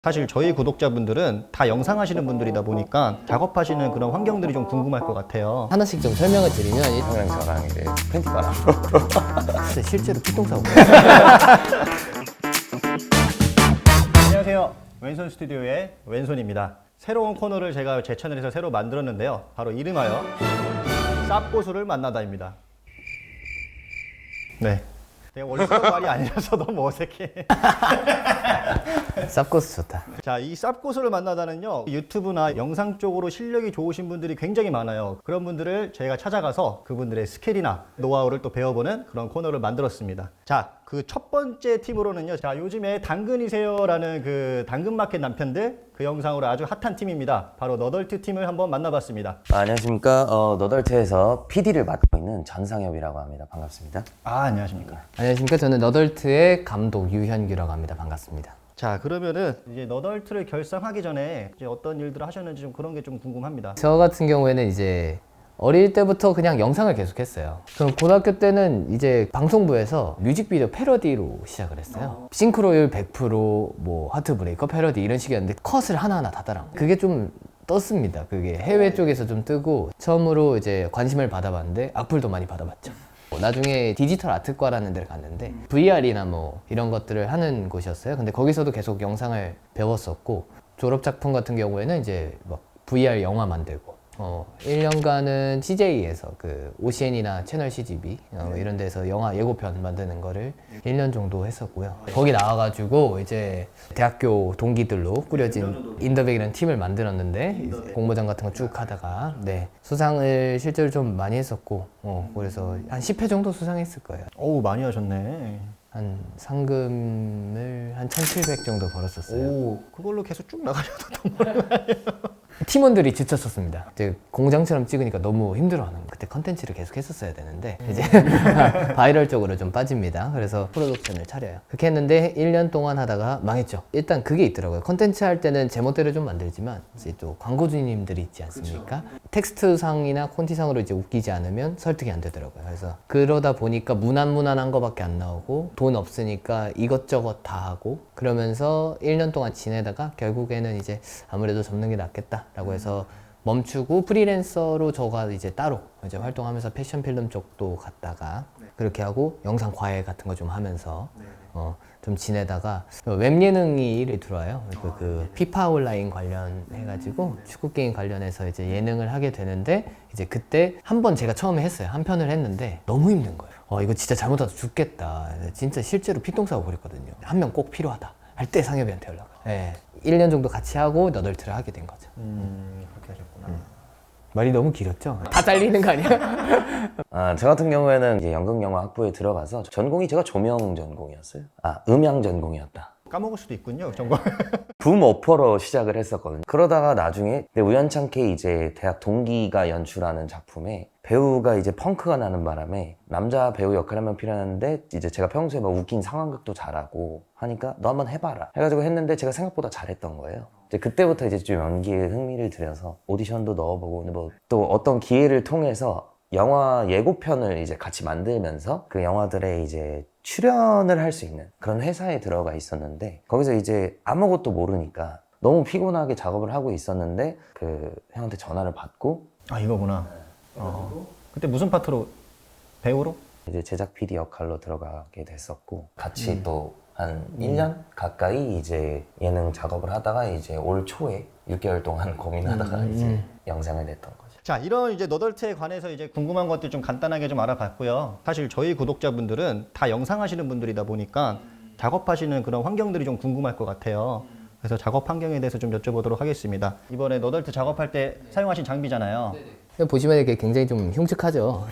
사실 저희 구독자분들은 다 영상 하시는 분들이다 보니까 작업하시는 그런 환경들이 좀 궁금할 것 같아요. 하나씩 좀 설명을 드리면 형이랑 저랑 이제 팬티 바람 진짜 실제로 피똥사고 안녕하세요. 왼손 스튜디오의 왼손입니다. 새로운 코너를 제가 제 채널에서 새로 만들었는데요. 바로 이름하여 쌉고수를 만나다입니다. 네. 내가 원래 쓰던 말이 아니라서 너무 어색해. 쌉고수 좋다. 자, 이 쌉고수를 만나다는요, 유튜브나 영상 쪽으로 실력이 좋으신 분들이 굉장히 많아요. 그런 분들을 저희가 찾아가서 그분들의 스킬이나 노하우를 또 배워보는 그런 코너를 만들었습니다. 자, 그 첫 번째 팁으로는요, 자, 요즘에 당근이세요라는 그 당근마켓 남편들 그 영상으로 아주 핫한 팀입니다. 바로 너덜트 팀을 한번 만나봤습니다. 안녕하십니까. 너덜트에서 PD를 맡고 있는 전상엽이라고 합니다. 반갑습니다. 아, 안녕하십니까. 안녕하십니까. 저는 너덜트의 감독 유현규라고 합니다. 반갑습니다. 자, 그러면은 이제 너덜트를 결성하기 전에 이제 어떤 일들을 하셨는지 좀 그런 게 좀 궁금합니다. 저 같은 경우에는 이제 어릴 때부터 그냥 영상을 계속했어요. 그럼 고등학교 때는 이제 방송부에서 뮤직비디오 패러디로 시작을 했어요. 싱크로율 100%, 뭐 하트브레이커 패러디 이런 식이었는데 컷을 하나하나 다 따라. 그게 좀 떴습니다. 그게 해외 쪽에서 좀 뜨고 처음으로 이제 관심을 받아봤는데 악플도 많이 받아봤죠. 나중에 디지털 아트과라는 데를 갔는데 VR이나 뭐 이런 것들을 하는 곳이었어요. 근데 거기서도 계속 영상을 배웠었고 졸업 작품 같은 경우에는 이제 막 VR 영화 만들고 1년간은 CJ에서 그 OCN이나 채널 CGV 이런 데서 영화 예고편 만드는 거를 1년 정도 했었고요. 거기 나와가지고 이제 대학교 동기들로 꾸려진 인더백이라는 팀을 만들었는데 이제 공모전 같은 거 쭉 하다가 수상을 실제로 좀 많이 했었고 그래서 한 10회 정도 수상했을 거예요. 어우, 많이 하셨네. 한 상금을 한 1,700 정도 벌었었어요. 오, 그걸로 계속 쭉 나가셔도 팀원들이 지쳤었습니다. 이제 공장처럼 찍으니까 너무 힘들어하는 거예요. 그때 컨텐츠를 계속 했었어야 되는데 이제 바이럴 쪽으로 좀 빠집니다. 그래서 프로덕션을 차려요. 그렇게 했는데 1년 동안 하다가 망했죠. 일단 그게 있더라고요. 컨텐츠 할 때는 제멋대로 좀 만들지만 이제 또 광고주님들이 있지 않습니까? 그쵸. 텍스트상이나 콘티상으로 이제 웃기지 않으면 설득이 안 되더라고요. 그래서 그러다 보니까 무난무난한 거밖에 안 나오고 돈 없으니까 이것저것 다 하고 그러면서 1년 동안 지내다가 결국에는 이제 아무래도 접는 게 낫겠다라고 해서 멈추고 프리랜서로 저가 이제 따로 이제 활동하면서 패션 필름 쪽도 갔다가 그렇게 하고 영상 과외 같은 거 좀 하면서 좀 지내다가 웹 예능이 일이 들어와요. 그 피파 온라인 관련해가지고 축구 게임 관련해서 이제 예능을 하게 되는데 이제 그때 한 번 제가 처음에 했어요. 한 편을 했는데 너무 힘든 거예요. 이거 진짜 잘못하다 죽겠다. 진짜 실제로 피똥 싸고 그랬거든요. 한 명 꼭 필요하다 할 때 상엽이한테 연락을. 1년 정도 같이 하고 너덜트를 하게 된 거죠. 그렇게 하셨구나. 말이 너무 길었죠? 다 잘리는 거 아니야? 저 같은 경우에는 이제 연극영화 학부에 들어가서 전공이 제가 조명 전공이었어요. 음향 전공이었다. 까먹을 수도 있군요, 정말. 붐 오퍼로 시작을 했었거든요. 그러다가 나중에 우연찮게 이제 대학 동기가 연출하는 작품에 배우가 이제 펑크가 나는 바람에 남자 배우 역할 한 명 필요했는데 이제 제가 평소에 막 웃긴 상황극도 잘하고 하니까 너 한번 해봐라 해가지고 했는데 제가 생각보다 잘했던 거예요. 이제 그때부터 이제 좀 연기에 흥미를 들여서 오디션도 넣어보고 뭐 또 어떤 기회를 통해서 영화 예고편을 이제 같이 만들면서 그 영화들의 이제 출연을 할 수 있는 그런 회사에 들어가 있었는데 거기서 이제 아무것도 모르니까 너무 피곤하게 작업을 하고 있었는데 그 형한테 전화를 받고 이거구나. 그때 무슨 파트로? 배우로? 이제 제작 PD 역할로 들어가게 됐었고 같이 또 한 1년 가까이 이제 예능 작업을 하다가 이제 올 초에 6개월 동안 고민하다가 이제 영상을 냈던 거죠. 자, 이런 이제 너덜트에 관해서 이제 궁금한 것들 좀 간단하게 좀 알아봤고요. 사실 저희 구독자분들은 다 영상 하시는 분들이다 보니까 작업하시는 그런 환경들이 좀 궁금할 것 같아요. 그래서 작업 환경에 대해서 좀 여쭤보도록 하겠습니다. 이번에 너덜트 작업할 때 사용하신 장비잖아요. 보시면 이렇게 굉장히 좀 흉측하죠.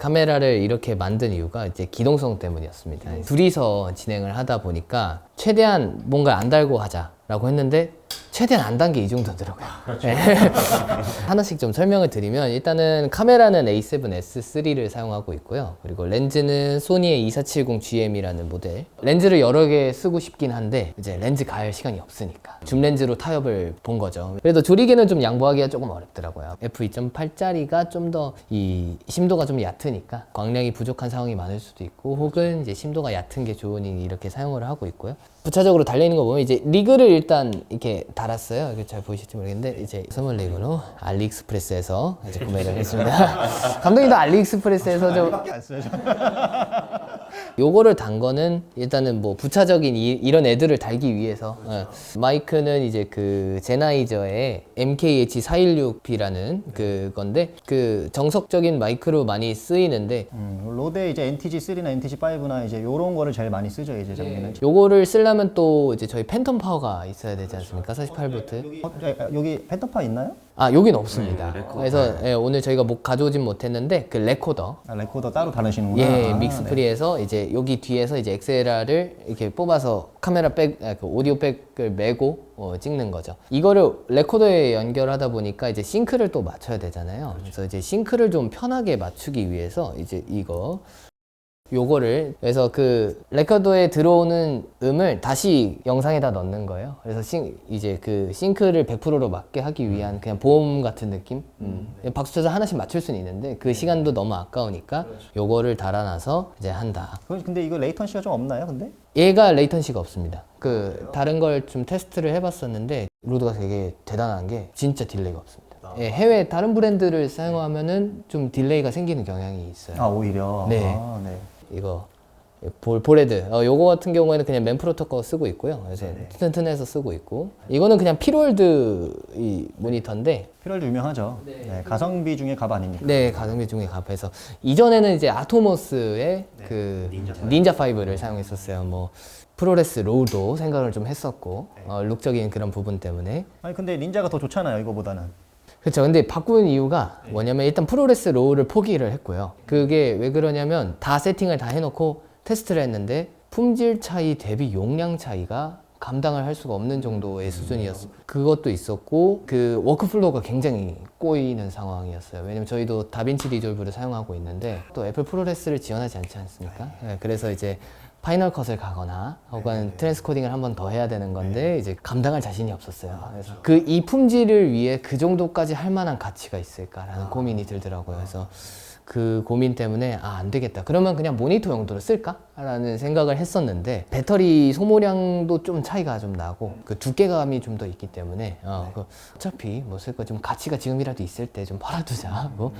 카메라를 이렇게 만든 이유가 이제 기동성 때문이었습니다. 둘이서 진행을 하다 보니까 최대한 뭔가 안 달고 하자라고 했는데 최대한 안 단 게 이 정도더라고요. 하나씩 좀 설명을 드리면 일단은 카메라는 A7S3를 사용하고 있고요. 그리고 렌즈는 소니의 2470GM이라는 모델. 렌즈를 여러 개 쓰고 싶긴 한데 이제 렌즈 갈 시간이 없으니까 줌 렌즈로 타협을 본 거죠. 그래도 조리개는 좀 양보하기가 조금 어렵더라고요. f2.8짜리가 좀 더 이 심도가 좀 얕으니까 광량이 부족한 상황이 많을 수도 있고 혹은 이제 심도가 얕은 게 좋으니 이렇게 사용을 하고 있고요. 부차적으로 달려있는 거 보면 이제 리그를 일단 이렇게 달았어요. 이게 잘 보이실지 모르겠는데 이제 선물 리그로 알리익스프레스에서 이제 구매를 했습니다. 감독님도 알리익스프레스에서 좀 밖에 안 써요. 요거를 단 거는 일단은 뭐 부차적인 이런 애들을 달기 위해서 마이크는 이제 그 제나이저의 MKH416B라는 그 건데 그 정석적인 마이크로 많이 쓰이는데 로데 이제 NTG3나 NTG5나 이제 요런 거를 제일 많이 쓰죠, 이제 장비는. 요거를 쓰려면 또 이제 저희 팬텀 파워가 있어야 되지 않습니까? 48V. 여기 펜터파 있나요? 아 여긴 없습니다. 그래서 예, 오늘 저희가 뭐 가져오진 못했는데 그 레코더 아, 레코더 따로 다루시는구나. 예, 아, 믹스프리에서 이제 여기 뒤에서 이제 XLR을 이렇게 뽑아서 카메라 그 오디오 백을 메고 찍는 거죠. 이거를 레코더에 연결하다 보니까 이제 싱크를 또 맞춰야 되잖아요. 그래서 이제 싱크를 좀 편하게 맞추기 위해서 이제 요거를 그래서 그 레코더에 들어오는 음을 다시 영상에다 넣는 거예요. 그래서 이제 그 싱크를 100%로 맞게 하기 위한 그냥 보험 같은 느낌. 박수 쳐서 하나씩 맞출 수는 있는데 그 시간도 너무 아까우니까 요거를 달아놔서 이제 한다. 근데 이거 레이턴시가 좀 없나요, 근데? 얘가 레이턴시가 없습니다. 그 다른 걸 좀 테스트를 해봤었는데 로드가 되게 대단한 게 진짜 딜레이가 없습니다. 예, 해외 다른 브랜드를 사용하면은 좀 딜레이가 생기는 경향이 있어요. 아, 오히려. 네. 아, 네. 이거 볼헤드 요거 같은 경우에는 그냥 맨프로토 거 쓰고 있고요. 그래서 튼튼해서 쓰고 있고 이거는 그냥 피롤드 이 모니터인데 피럴도 유명하죠. 네, 가성비 중에 갑 아닙니까? 네 가성비 중에 갑해서 이전에는 이제 아토모스의 그 닌자 5를 사용했었어요. 뭐 프로레스 로우도 생각을 좀 했었고 룩적인 그런 부분 때문에 아니 근데 닌자가 더 좋잖아요, 이거보다는. 그렇죠. 근데 바꾼 이유가 뭐냐면 일단 프로레스 로우를 포기를 했고요. 그게 왜 그러냐면 다 세팅을 다 해놓고 테스트를 했는데 품질 차이 대비 용량 차이가 감당을 할 수가 없는 정도의 수준이었어요. 그것도 있었고 그 워크플로우가 굉장히 꼬이는 상황이었어요. 왜냐면 저희도 다빈치 리졸브를 사용하고 있는데 또 애플 프로레스를 지원하지 않지 않습니까? 네, 그래서 이제 파이널 컷을 가거나 혹은 트랜스코딩을 한 번 더 해야 되는 건데 이제 감당할 자신이 없었어요. 그래서 그 이 품질을 위해 그 정도까지 할 만한 가치가 있을까라는 고민이 들더라고요. 그래서 그 고민 때문에 안 되겠다. 그러면 그냥 모니터 용도로 쓸까? 라는 생각을 했었는데 배터리 소모량도 좀 차이가 좀 나고 그 두께감이 좀 더 있기 때문에 어차피 뭐 쓸 거 좀 가치가 지금이라도 있을 때 좀 팔아두자 하고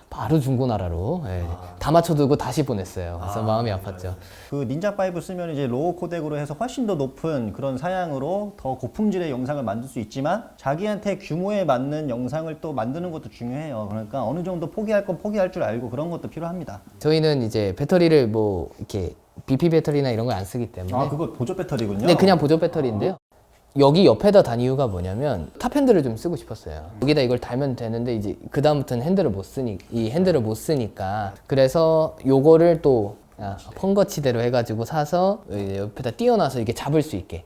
바로 중고나라로 다 맞춰두고 다시 보냈어요. 그래서 마음이 아팠죠. 그 닌자 5 쓰면 이제 로우 코덱으로 해서 훨씬 더 높은 그런 사양으로 더 고품질의 영상을 만들 수 있지만 자기한테 규모에 맞는 영상을 또 만드는 것도 중요해요. 그러니까 어느 정도 포기할 건 포기할 줄 알고 그런 것도 필요합니다. 저희는 이제 배터리를 뭐 이렇게 BP 배터리나 이런 걸 안 쓰기 때문에 아, 그거 보조 배터리군요. 네, 그냥 보조 배터리인데요. 여기 옆에다 단 이유가 뭐냐면 탑핸들을 좀 쓰고 싶었어요. 여기다 이걸 달면 되는데 이제 그 다음부터는 이 핸들을 못 쓰니까 그래서 요거를 또 펑거치대로 해가지고 사서 옆에다 띄워놔서 이게 잡을 수 있게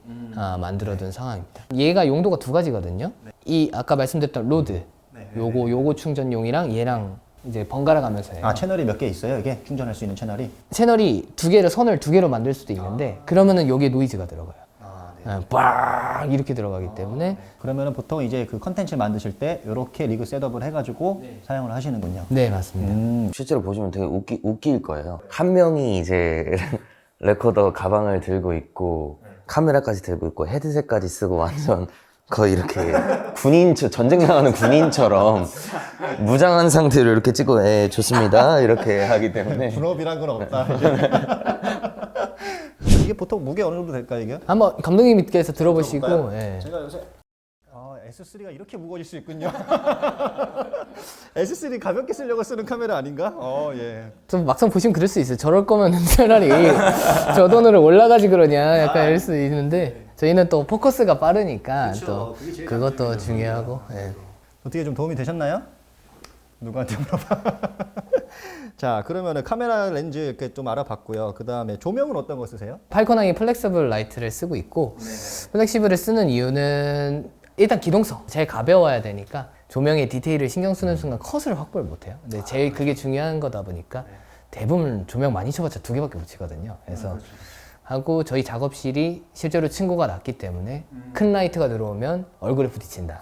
만들어둔 상황입니다. 얘가 용도가 두 가지거든요. 이 아까 말씀드렸던 로드 요거 충전용이랑 얘랑 이제 번갈아 가면서 해요. 아, 채널이 몇 개 있어요, 이게? 충전할 수 있는 채널이? 채널이 선을 두 개로 만들 수도 있는데 그러면은 여기에 노이즈가 들어가요. 빡 이렇게 들어가기 때문에 그러면은 보통 이제 그 컨텐츠를 만드실 때 이렇게 리그 셋업을 해가지고 사용을 하시는군요. 네 맞습니다. 실제로 보시면 되게 웃길 거예요. 한 명이 이제 레코더 가방을 들고 있고 카메라까지 들고 있고 헤드셋까지 쓰고 완전 거의 이렇게 전쟁 나가는 군인처럼 무장한 상태로 이렇게 찍고 좋습니다 이렇게 하기 때문에 분업이란 건 없다. 이게 보통 무게 어느 정도 될까요, 이게? 한번 감독님께서 들어보시고 제가 요새 S3가 이렇게 무거워질 수 있군요. S3 가볍게 쓰려고 쓰는 카메라 아닌가? 예. 좀 막상 보시면 그럴 수 있어요. 저럴 거면 차라리 저 돈으로 올라가지 그러냐 약간 이럴 수 있는데 저희는 또 포커스가 빠르니까 또 그것도 중요하고 어떻게 좀 도움이 되셨나요? 누구한테 물어봐. 자, 그러면은 카메라 렌즈 이렇게 좀 알아봤고요. 그 다음에 조명은 어떤 거 쓰세요? 팔코나이 플렉서블 라이트를 쓰고 있고 플렉시블을 쓰는 이유는 일단 기동성 제일 가벼워야 되니까 조명의 디테일을 신경 쓰는 순간 컷을 확보를 못해요. 근데 제일 그게 중요한 거다 보니까 대부분 조명 많이 쳐봤자 두 개밖에 못 치거든요. 그래서 하고 저희 작업실이 실제로 층고가 낮기 때문에 큰 라이트가 들어오면 얼굴에 부딪힌다.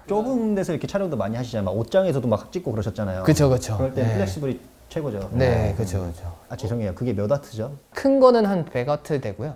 좁은 데서 이렇게 촬영도 많이 하시잖아요. 막 옷장에서도 막 찍고 그러셨잖아요. 그쵸. 그럴 때 플렉시블이 최고죠. 네, 그쵸. 아, 죄송해요. 그게 몇 와트죠? 큰 거는 한 100W 되고요.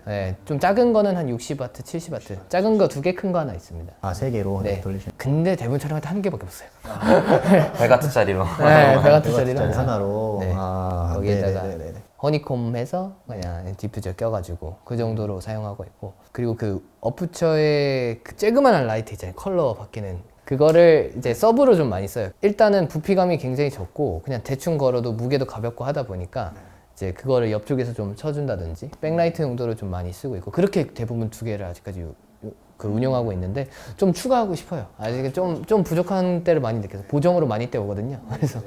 네, 좀 작은 거는 한 60W, 70W. 작은 거 2개, 큰 거 하나 있습니다. 아, 3개로 네. 돌리시는. 근데 대부분 촬영할 때 1개밖에 없어요. 100W짜리로. 네, 100W짜리로 짜리 하나로. 네. 아, 거기에다가 네네네네. 허니콤 해서 그냥 디퓨저 껴가지고 그 정도로 사용하고 있고, 그리고 그 어프처의 그 쬐그만한 라이트 있잖아요. 컬러 바뀌는 그거를 이제 서브로 좀 많이 써요. 일단은 부피감이 굉장히 적고 그냥 대충 걸어도 무게도 가볍고 하다 보니까 이제 그거를 옆쪽에서 좀 쳐준다든지 백라이트 용도로 좀 많이 쓰고 있고, 그렇게 대부분 2개를 아직까지 그 운영하고 있는데 좀 추가하고 싶어요. 아직 좀 부족한 때를 많이 느껴서 보정으로 많이 때오거든요. 그래서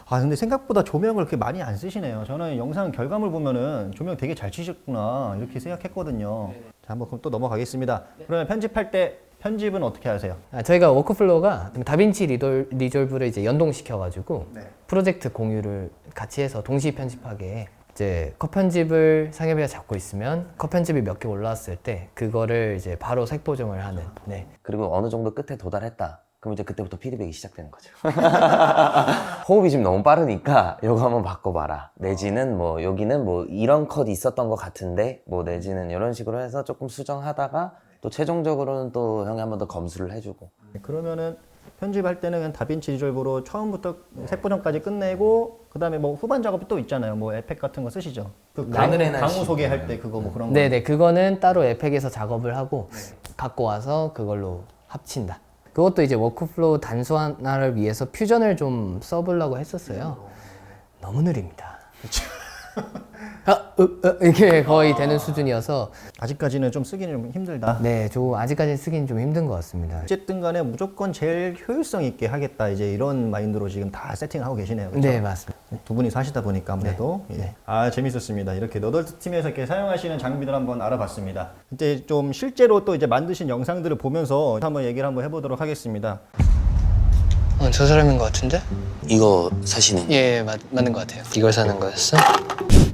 아, 근데 생각보다 조명을 그렇게 많이 안 쓰시네요. 저는 영상 결과물 보면은 조명 되게 잘 치셨구나 이렇게 생각했거든요. 자, 한번 그럼 또 넘어가겠습니다. 그러면 편집할 때 편집은 어떻게 하세요? 저희가 워크플로우가 다빈치 리졸브를 이제 연동시켜가지고 네. 프로젝트 공유를 같이 해서 동시 편집하게, 이제 컷 편집을 상엽이가 잡고 있으면 컷 편집이 몇 개 올라왔을 때 그거를 이제 바로 색 보정을 하는. 네. 그리고 어느 정도 끝에 도달했다. 그럼 이제 그때부터 피드백이 시작되는 거죠. 호흡이 지금 너무 빠르니까 이거 한번 바꿔봐라. 내지는 뭐 여기는 뭐 이런 컷이 있었던 것 같은데 뭐 내지는 이런 식으로 해서 조금 수정하다가 또 최종적으로는 또 형이 한 번 더 검수를 해주고. 그러면은 편집할 때는 그냥 다빈치 리졸브로 처음부터 색 보정까지 끝내고 그다음에 뭐 후반 작업이 또 있잖아요. 뭐 에펙 같은 거 쓰시죠? 그 하늘의 강우 날씨. 소개할 때 그거 뭐 그런 거. 네네, 그거는 따로 에펙에서 작업을 하고 갖고 와서 그걸로 합친다. 그것도 이제 워크플로우 단순화를 위해서 퓨전을 좀 써보려고 했었어요. 너무 느립니다. 이렇게 거의 되는 수준이어서 아직까지는 좀 쓰기는 좀 힘들다. 네, 아직까지 쓰기는 좀 힘든 것 같습니다. 어쨌든 간에 무조건 제일 효율성 있게 하겠다 이제 이런 마인드로 지금 다 세팅하고 계시네요. 그렇죠? 네, 맞습니다. 두 분이서 하시다 보니까 아무래도 예. 아, 재밌었습니다. 이렇게 너덜트 팀에서 이렇게 사용하시는 장비들 한번 알아봤습니다. 이제 좀 실제로 또 이제 만드신 영상들을 보면서 한번 얘기를 한번 해보도록 하겠습니다. 저 사람인 것 같은데? 이거 사시는? 예, 맞는 것 같아요. 이걸 사는 거였어?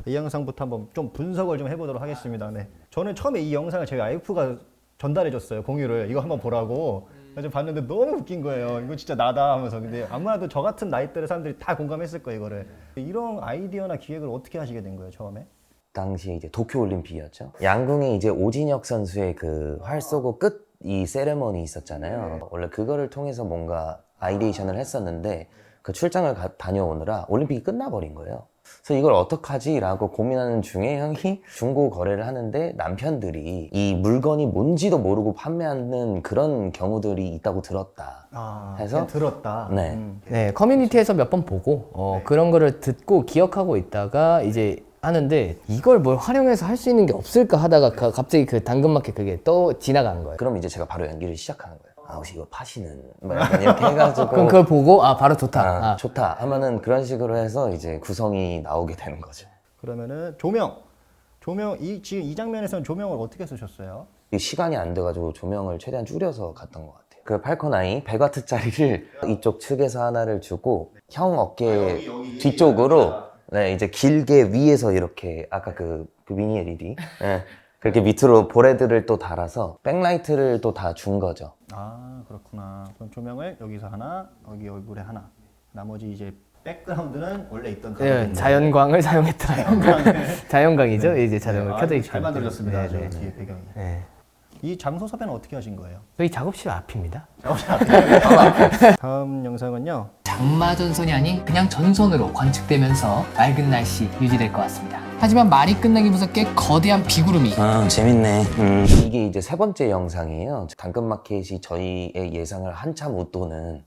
이 영상부터 한번 좀 분석을 좀 해보도록 하겠습니다. 네. 저는 처음에 이 영상을 저희 와이프가 전달해줬어요. 공유를 이거 한번 보라고. 그래서 봤는데 너무 웃긴 거예요. 이거 진짜 나다 하면서. 근데 아무래도 저 같은 나이대의 사람들이 다 공감했을 거예요, 이거를. 이런 아이디어나 기획을 어떻게 하시게 된 거예요, 처음에? 당시에 이제 도쿄 올림픽이었죠. 양궁에 이제 오진혁 선수의 그 활 쏘고 끝 이 세레머니 있었잖아요. 원래 그거를 통해서 뭔가 아이디에이션을 했었는데 그 출장을 다녀오느라 올림픽이 끝나버린 거예요. 그래서 이걸 어떡하지? 라고 고민하는 중에 형이 중고 거래를 하는데 남편들이 이 물건이 뭔지도 모르고 판매하는 그런 경우들이 있다고 들었다. 아, 해서? 그냥 들었다. 네. 네, 커뮤니티에서 몇 번 보고 그런 거를 듣고 기억하고 있다가 이제 하는데 이걸 뭘 활용해서 할 수 있는 게 없을까 하다가 갑자기 그 당근마켓 그게 또 지나간 거예요. 그럼 이제 제가 바로 연기를 시작하는 거예요. 아, 혹시 이거 파시는? 뭐 약간 이렇게 해가지고. 그럼 그걸 보고 바로 좋다. 아, 좋다 하면은 그런 식으로 해서 이제 구성이 나오게 되는 거죠. 그러면은 조명 지금 이 장면에서는 조명을 어떻게 쓰셨어요? 이 시간이 안 돼가지고 조명을 최대한 줄여서 갔던 것 같아요. 그 팔콘 아이 100W짜리를 이쪽 측에서 하나를 주고 형 어깨 뒤쪽으로 네, 이제 길게 위에서 이렇게 아까 그 미니 LED 네, 그렇게 밑으로 보레드를 또 달아서 백라이트를 또 다 준 거죠. 아, 그렇구나. 그럼 조명을 여기서 하나, 여기 얼굴에 하나. 나머지 이제 백그라운드는 원래 있던 네, 자연광을 사용했다. 자연광이죠. 이제 자동으로 켜져 있고. 잘 만들어졌습니다. 아주 네, 뒤에 배경이. 네. 이 장소 섭외는 어떻게 하신 거예요? 저희 작업실 앞입니다. 다음 영상은요. 장마 전선이 아닌 그냥 전선으로 관측되면서 맑은 날씨 유지될 것 같습니다. 하지만 말이 끝나기 무섭게 거대한 비구름이 아 재밌네. 이게 이제 3번째 영상이에요. 당근마켓이 저희의 예상을 한참 웃도는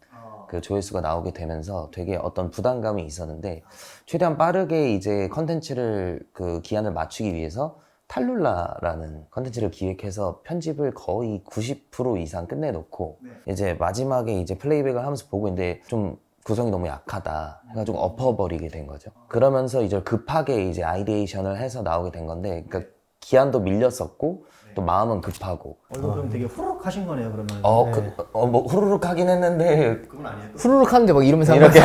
그 조회수가 나오게 되면서 되게 어떤 부담감이 있었는데 최대한 빠르게 이제 컨텐츠를 그 기한을 맞추기 위해서 탈룰라라는 컨텐츠를 기획해서 편집을 거의 90% 이상 끝내놓고 이제 마지막에 이제 플레이백을 하면서 보고 있는데 좀 구성이 너무 약하다 해가지고 엎어버리게 된 거죠. 그러면서 이제 급하게 이제 아이디에이션을 해서 나오게 된 건데 그러니까 기한도 밀렸었고 또 마음은 급하고 이거 그럼 되게 후루룩 하신 거네요, 그러면. 뭐 후루룩 하긴 했는데 그건 아니에요. 후루룩 하는데 막 이러면서 이렇게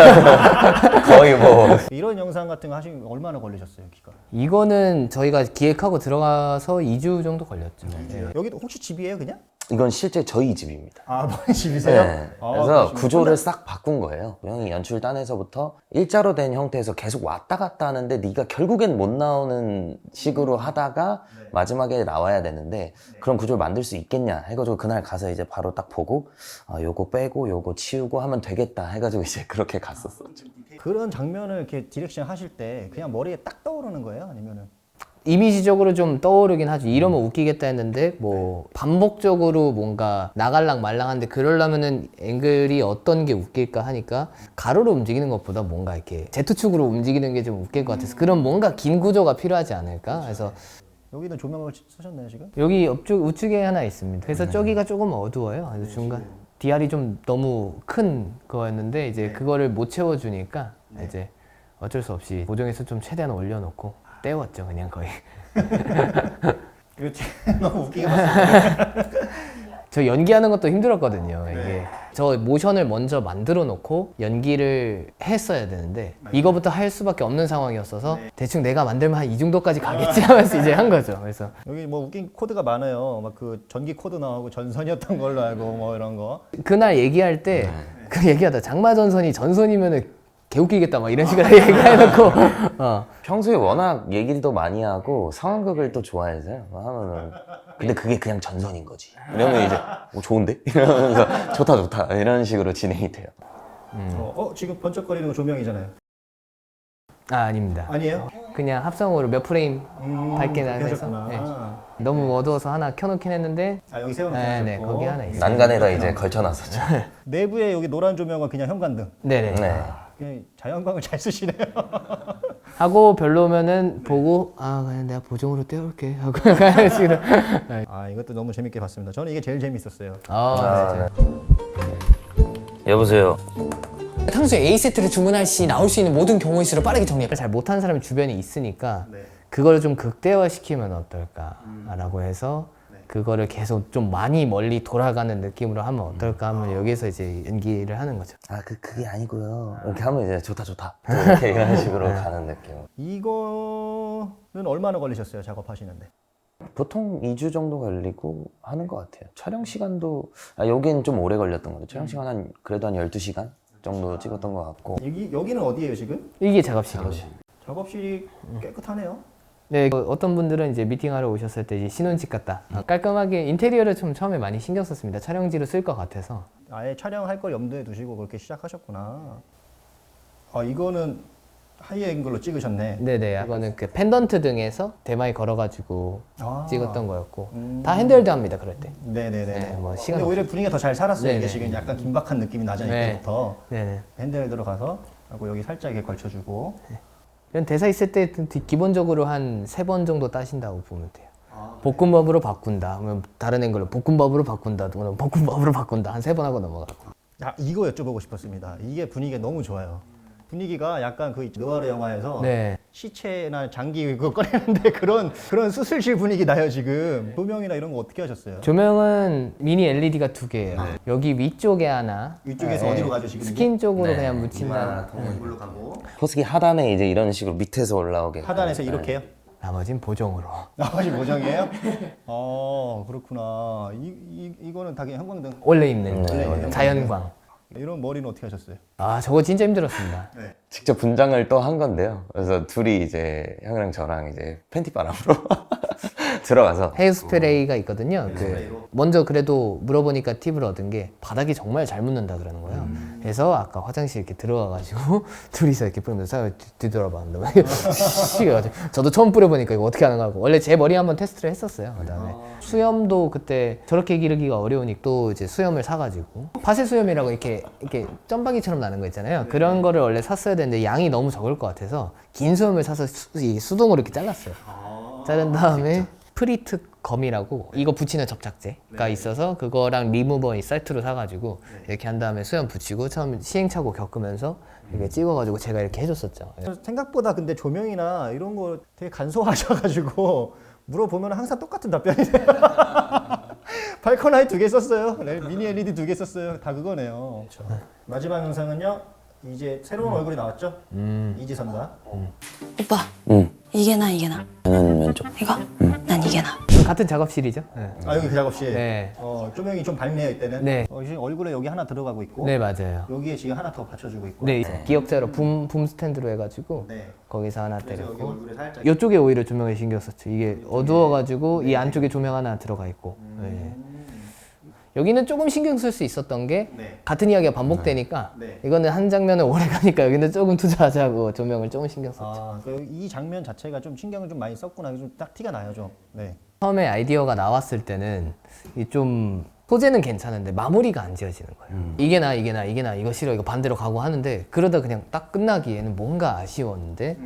거의 뭐 이런 영상 같은 거 하시면 얼마나 걸리셨어요, 기가? 이거는 저희가 기획하고 들어가서 2주 정도 걸렸죠. 네. 여기도 혹시 집이에요, 그냥? 이건 실제 저희 집입니다. 아, 아버님 집이세요? 네. 아, 그래서 그러시구나. 구조를 싹 바꾼 거예요. 형이 연출단에서부터 일자로 된 형태에서 계속 왔다 갔다 하는데 네가 결국엔 못 나오는 식으로 하다가 마지막에 나와야 되는데 그런 구조를 만들 수 있겠냐 해가지고 그날 가서 이제 바로 딱 보고 아, 요거 빼고 요거 치우고 하면 되겠다 해가지고 이제 그렇게 갔었었죠. 그런 장면을 이렇게 디렉션 하실 때 그냥 머리에 딱 떠오르는 거예요? 아니면은? 이미지적으로 좀 떠오르긴 하죠. 이러면 웃기겠다 했는데 뭐 반복적으로 뭔가 나갈랑 말랑한데 그러려면은 앵글이 어떤 게 웃길까 하니까 가로로 움직이는 것보다 뭔가 이렇게 Z축으로 움직이는 게 좀 웃길 것 같아서 그런 뭔가 긴 구조가 필요하지 않을까. 그래서 여기는 조명을 쓰셨나요 지금? 여기 우측에 하나 있습니다. 그래서 저기가 조금 어두워요. 그래서 중간 DR이 좀 너무 큰 거였는데 이제 그거를 못 채워주니까 이제 어쩔 수 없이 고정해서 좀 최대한 올려놓고 때웠죠 그냥 거의. 이거 너무 웃기게 봤어요. 저 연기하는 것도 힘들었거든요. 이게 저 모션을 먼저 만들어 놓고 연기를 했어야 되는데 이거부터 할 수밖에 없는 상황이었어서 대충 내가 만들면 한 이 정도까지 가겠지 하면서 이제 한 거죠. 그래서 여기 뭐 웃긴 코드가 많아요. 막 그 전기 코드 나오고 전선이었던 걸로 알고 뭐 이런 거. 그날 얘기할 때 그 얘기하다 장마전선이 전선이면은 개웃기겠다 막 이런 식으로 얘기해놓고 평소에 워낙 얘기도 많이 하고 상황극을 또 좋아해서요. 하면은 근데 그게 그냥 전선인 거지. 이러면 이제 좋은데? 이러면서 좋다 이런 식으로 진행이 돼요. 지금 번쩍거리는 거 조명이잖아요. 아닙니다. 아니에요? 그냥 합성으로 몇 프레임 밝게 그렇게 나가서 하셨구나. 너무 어두워서 하나 켜놓긴 했는데 아 여기 세워놓고 네, 하셨고. 거기 하나 있어요. 난간에다 이제 걸쳐놨었죠. 내부에 여기 노란 조명은 그냥 현관등. 네네. 네. 그냥 자연광을 잘 쓰시네요. 하고 별로면은 보고 그냥 내가 보정으로 떼올게 하고 그런 식으로. 아 이것도 너무 재밌게 봤습니다. 저는 이게 제일 재밌었어요. 네. 여보세요. 탕수육 A세트를 주문할 시 나올 수 있는 모든 경우의 수를 빠르게 정리해. 잘 못하는 사람이 주변에 있으니까 그걸 좀 극대화시키면 어떨까라고 해서 그거를 계속 좀 많이 멀리 돌아가는 느낌으로 하면 어떨까 하면 여기서 이제 연기를 하는 거죠. 아 그게 아니고요. 이렇게 하면 이제 좋다. 또 이렇게 이런 식으로 가는 느낌. 이거는 얼마나 걸리셨어요? 작업하시는데? 보통 2주 정도 걸리고 하는 것 같아요. 촬영 시간도 여긴 좀 오래 걸렸던 것 같아요. 촬영 시간 한 그래도 한 12시간 정도 찍었던 것 같고. 여기는 어디예요 지금? 이게 작업실이에요. 작업실이 깨끗하네요. 네, 어떤 분들은 이제 미팅하러 오셨을 때 이제 신혼집 같다. 깔끔하게 인테리어를 좀 처음에 많이 신경 썼습니다. 촬영지로 쓸 것 같아서. 아예 촬영할 걸 염두에 두시고 그렇게 시작하셨구나. 아 이거는 하이 앵글로 찍으셨네. 네네, 이거는 그 펜던트 등에서 대마에 걸어가지고 찍었던 거였고 다 핸들드합니다 그럴 때. 네네네. 네, 뭐 시간 근데 오히려 분위기가 더 잘 살았어요. 이게 네네. 지금 약간 긴박한 느낌이 나잖아요. 네. 이때부터. 네네. 핸들 들어가서 하고 여기 살짝 이렇게 걸쳐주고. 이런 대사 있을 때 기본적으로 한 3번 정도 따신다고 보면 돼요. 볶음밥으로 바꾼다. 그러면 다른 앵글로 볶음밥으로 바꾼다. 그러면 볶음밥으로 바꾼다. 한 3번 하고 넘어가고. 이거 여쭤보고 싶었습니다. 이게 분위기가 너무 좋아요. 분위기가 약간 그 느와르 영화에서 네. 시체나 장기 그거 꺼내는데 그런 수술실 분위기 나요 지금. 조명이나 이런 거 어떻게 하셨어요? 조명은 미니 LED가 2개예요. 여기 위쪽에 하나. 위쪽에서 어디로 가죠 지금? 스킨 쪽으로 네, 그냥 묻힌다. 이걸로 가고 포스기 하단에 이제 이런 식으로 밑에서 올라오게. 하단에서 이렇게요? 나머진 보정으로. 나머지 보정이에요? 그렇구나. 이거는 다 그냥 형광등. 원래 있는 네. 자연광. 이런 머리는 어떻게 하셨어요? 저거 진짜 힘들었습니다. 직접 분장을 또 한 건데요. 그래서 둘이 이제 형이랑 저랑 이제 팬티바람으로 들어가서 헤어스프레이가 있거든요. 먼저 그래도 물어보니까 팁을 얻은 게 바닥이 정말 잘 묻는다 그러는 거예요. 그래서 아까 화장실 이렇게 들어가가지고 둘이서 이렇게 뿌리면서 뒤돌아봤는데 시가지고 저도 처음 뿌려보니까 이거 어떻게 하는 거 하고 원래 제 머리 한번 테스트를 했었어요. 그다음에 수염도 그때 저렇게 기르기가 어려우니까 또 이제 수염을 사가지고 파쇄 수염이라고 이렇게 점박이처럼 나는 거 있잖아요. 그런 거를 원래 샀어야 되는데 양이 너무 적을 것 같아서 긴 수염을 사서 수동으로 이렇게 잘랐어요. 자른 다음에 프리트 검이라고 이거 붙이는 접착제가 있어서 그거랑 리무버 이 세트로 사가지고 이렇게 한 다음에 수염 붙이고 처음 시행착오 겪으면서 이렇게 찍어가지고 제가 이렇게 해줬었죠. 생각보다 근데 조명이나 이런 거 되게 간소하셔가지고 물어보면 항상 똑같은 답변이세요. 발코나이 2개 썼어요. 네, 미니 LED 2개 썼어요. 다 그거네요. 마지막 영상은요. 이제 새로운 얼굴이 나왔죠? 이지선다. 오빠, 응. 이게 나 이게 나. 저는 왼쪽. 이거? 난 이게 나. 같은 작업실이죠. 네. 아 여기 그 작업실. 네. 조명이 좀 밝네요 이때는. 네. 지금 얼굴에 여기 하나 들어가고 있고. 네, 맞아요. 여기에 지금 하나 더 받쳐주고 있고. 네, 기역자로 붐 스탠드로 해가지고 네. 거기서 하나 그래서 여기 때렸고 얼굴에 살짝. 이쪽에 오히려 조명에 신경 썼죠. 이게 어두워가지고 이 안쪽에 조명 하나 들어가 있고. 네. 여기는 조금 신경 쓸 수 있었던 게 네. 같은 이야기가 반복되니까 네. 이거는 한 장면을 오래 가니까 여기는 조금 투자하자고 조명을 조금 신경 썼죠. 이 장면 자체가 좀 신경을 좀 많이 썼구나. 좀 딱 티가 나요 좀. 네. 처음에 아이디어가 나왔을 때는 이 좀 소재는 괜찮은데 마무리가 안 지어지는 거예요. 이게 나 이거 싫어 이거 반대로 가고 하는데 그러다 그냥 딱 끝나기에는 뭔가 아쉬웠는데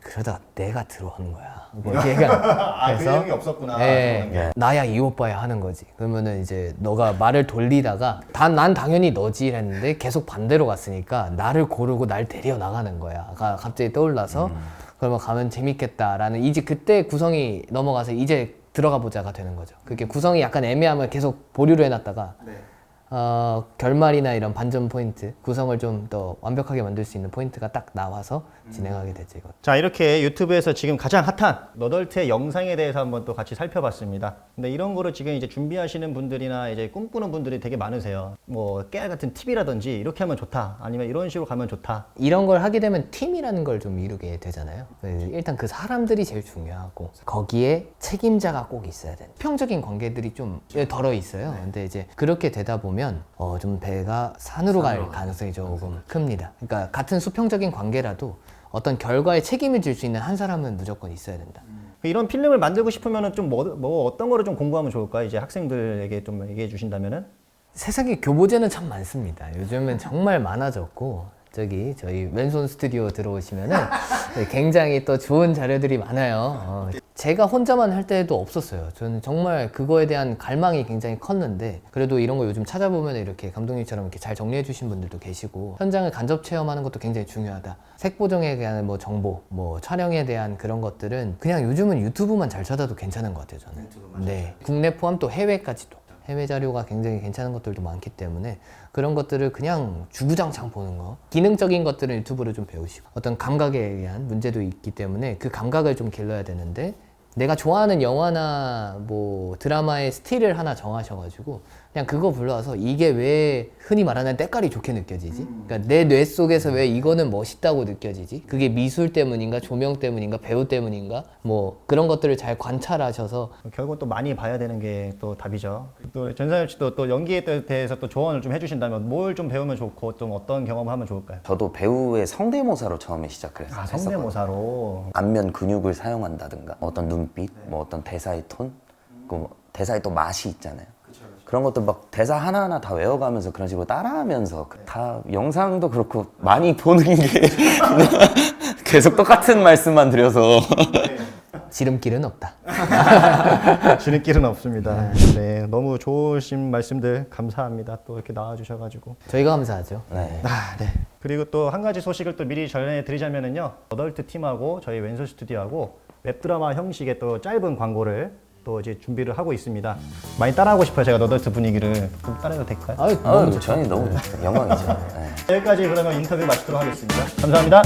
그러다 내가 들어오는 거야. 뭐 얘가 그 내용이 없었구나. 예, 나야 이 오빠야 하는 거지. 그러면은 이제 너가 말을 돌리다가 난 당연히 너지 했는데 계속 반대로 갔으니까 나를 고르고 날 데려 나가는 거야. 갑자기 떠올라서 그러면 가면 재밌겠다라는 이제 그때 구성이 넘어가서 이제 들어가 보자가 되는 거죠. 그게 구성이 약간 애매하면 계속 보류를 해놨다가 네. 결말이나 이런 반전 포인트, 구성을 좀 더 완벽하게 만들 수 있는 포인트가 딱 나와서 진행하게 되죠. 이거. 자 이렇게 유튜브에서 지금 가장 핫한 너덜트의 영상에 대해서 한번 또 같이 살펴봤습니다. 근데 이런 거를 지금 이제 준비하시는 분들이나 이제 꿈꾸는 분들이 되게 많으세요. 뭐 깨알 같은 팁이라든지 이렇게 하면 좋다, 아니면 이런 식으로 가면 좋다. 이런 걸 하게 되면 팀이라는 걸 좀 이루게 되잖아요. 일단 그 사람들이 제일 중요하고 거기에 책임자가 꼭 있어야 돼. 수평적인 관계들이 좀 덜어 있어요. 근데 이제 그렇게 되다 보면 좀 배가 산으로 갈 가능성이 조금 큽니다. 그러니까 같은 수평적인 관계라도 어떤 결과에 책임을 질 수 있는 한 사람은 무조건 있어야 된다. 이런 필름을 만들고 싶으면은 좀 뭐 어떤 거를 좀 공부하면 좋을까? 이제 학생들에게 좀 얘기해 주신다면은. 세상에 교보제는 참 많습니다. 요즘은 정말 많아졌고 저희 왼손 스튜디오 들어오시면은 굉장히 또 좋은 자료들이 많아요. 제가 혼자만 할 때도 없었어요. 저는 정말 그거에 대한 갈망이 굉장히 컸는데 그래도 이런 거 요즘 찾아보면 이렇게 감독님처럼 이렇게 잘 정리해 주신 분들도 계시고 현장을 간접 체험하는 것도 굉장히 중요하다. 색 보정에 대한 뭐 정보, 뭐 촬영에 대한 그런 것들은 그냥 요즘은 유튜브만 잘 찾아도 괜찮은 것 같아요. 저는. 네, 국내 포함 또 해외까지도. 해외 자료가 굉장히 괜찮은 것들도 많기 때문에 그런 것들을 그냥 주구장창 보는 거, 기능적인 것들은 유튜브를 좀 배우시고 어떤 감각에 의한 문제도 있기 때문에 그 감각을 좀 길러야 되는데 내가 좋아하는 영화나 뭐 드라마의 스틸을 하나 정하셔가지고 그냥 그거 불러와서 이게 왜 흔히 말하는 때깔이 좋게 느껴지지? 그러니까 내 뇌 속에서 왜 이거는 멋있다고 느껴지지? 그게 미술 때문인가, 조명 때문인가, 배우 때문인가? 뭐 그런 것들을 잘 관찰하셔서 결국 또 많이 봐야 되는 게 또 답이죠. 또 전상엽 씨도 또 연기에 대해서 또 조언을 좀 해주신다면 뭘 좀 배우면 좋고 좀 어떤 경험을 하면 좋을까요? 저도 배우의 성대모사로 처음에 시작을 했어요. 성대모사로. 안면 근육을 사용한다든가 어떤 눈빛, 뭐 어떤 대사의 톤, 그 대사의 또 맛이 있잖아요. 그런 것도 막 대사 하나하나 다 외워가면서 그런 식으로 따라하면서 다 영상도 그렇고 많이 보는 게 계속 똑같은 말씀만 드려서 지름길은 없다. 지름길은 없습니다. 네, 너무 좋으신 말씀들 감사합니다. 또 이렇게 나와주셔가지고. 저희가 감사하죠. 네. 네. 그리고 또 한 가지 소식을 또 미리 전해드리자면은요. 어덜트 팀하고 저희 왼손 스튜디오하고 웹드라마 형식의 또 짧은 광고를 또 이제 준비를 하고 있습니다. 많이 따라하고 싶어요. 제가 너덜트 분위기를 좀 따라해도 될까요? 너무 좋죠. 저희 너무 영광이죠. 네. 여기까지 그러면 인터뷰 마치도록 하겠습니다. 감사합니다.